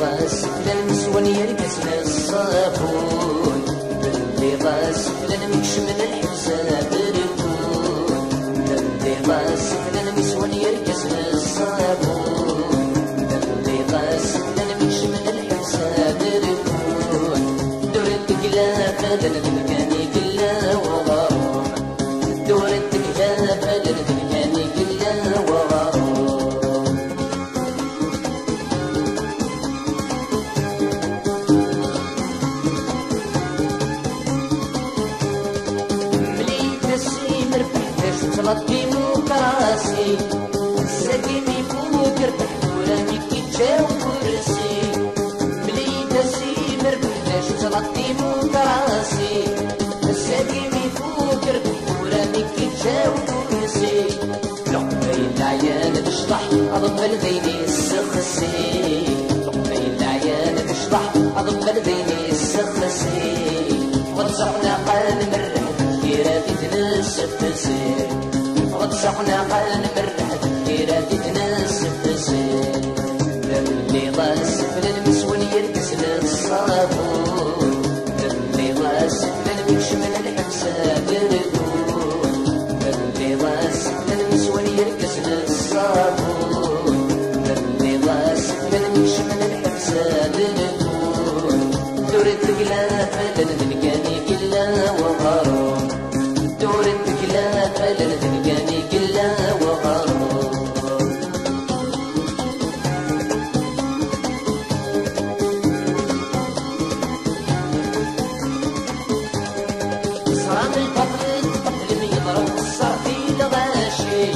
غاسل النسوان يرقصنا الصابون اللي غاسل نمشي من الحساب ركون اللي غاسل النسوان يرقصنا الصابون اللي غاسل نمشي من الحساب ركون دورت قلافة للمكاني كلا وغروم دورت قلافة للمكاني كلا وغروم طلب ديمقراطي ساكني فوق ربح وراني كي جاو كرسي بليد سيم ربحتاش طلب ديمقراطي ساكني فوق ربح وراني كي جاو كرسي لقبي العيان تشطح اضم الديني السخسي لقبي العيان تشطح اضم الديني السخسي وتصحنا قال مرح كيراتي تنسف تسير وتصحنا قال مرح كيراتي تنسف تسير اللي غاسف للمسون يرقص للصابون اللي غاسف للمكش من الحبسة بركون اللي غاسف للمسون يرقص للصابون اللي غاسف للمكش من الحبسة بركون دورت قلافة للمكاني كلا وغروم دورت قلافة للمكاني كلا وغروم صرام البطل يضرب الصار في الغاشي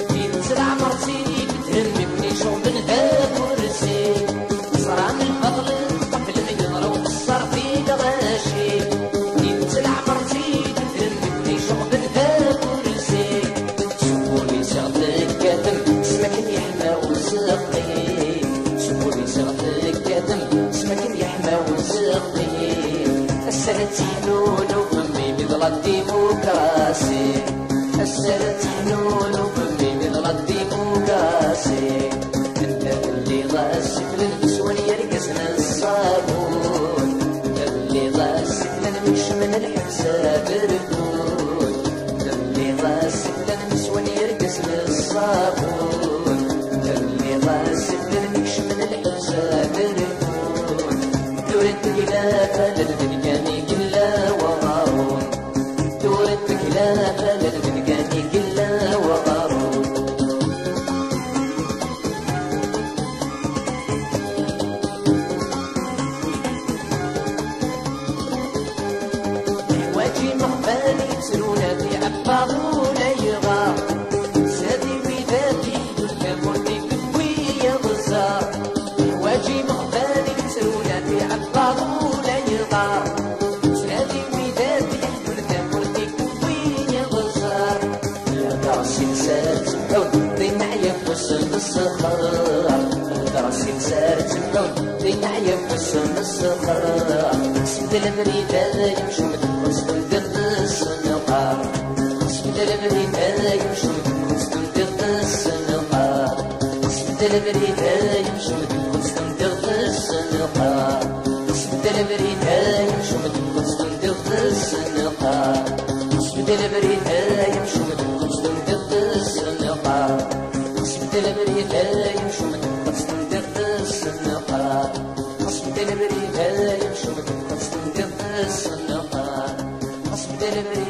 في تسرع مرتي بتهمني شوف ذا كرسي صرام البطل يضرب الصار في الغاشي في تسرع مرتي بتهمني شوف ذا كرسي شوفوني شغلك كاتم اسمك يحمى وسقي شوفوني شغلك كاتم اسمك يحمى وسقي السنة حنون وفمي بضل الديمقراسي السنة حنون وفمي بضل الديمقراسي انت اللي غاسف للنسوان يرقصنا الصابون اللي غاسف لنمش من الحبسة بركون اللي غاسف للنسوان يرقصنا الصابون اللي غاسف لنمش من الحبسة بركون دورت قلافة للمكاني كلا وغارون دورت قلافة للمكاني كلا وغارون حواجي مغفاني تسرونا في عباغ ولا يغار سادي ودادي دنيا مرتي كبوية غزار حواجي مغفاني تسرونا في عباغ ولا يغار سادي ودادي دنيا مرتي كبوية غزار يا درسي نسات حب ضينا عيا فسن الصخر درسي نسات حب ضينا عيا فسن الصخر سبت المريدة يمشو متقصد السنقار سبت المريدة يمشو متقصد السنقار سبت المريدة يمشو متقصد السنقار سبت المريدة يمشو متقصد السنقار سبت المريدة يمشو متقصد السنقار سبت المريدة يمشو متقصد السنقار سبت المريدة يمشو متقصد السنقار سبت المريدة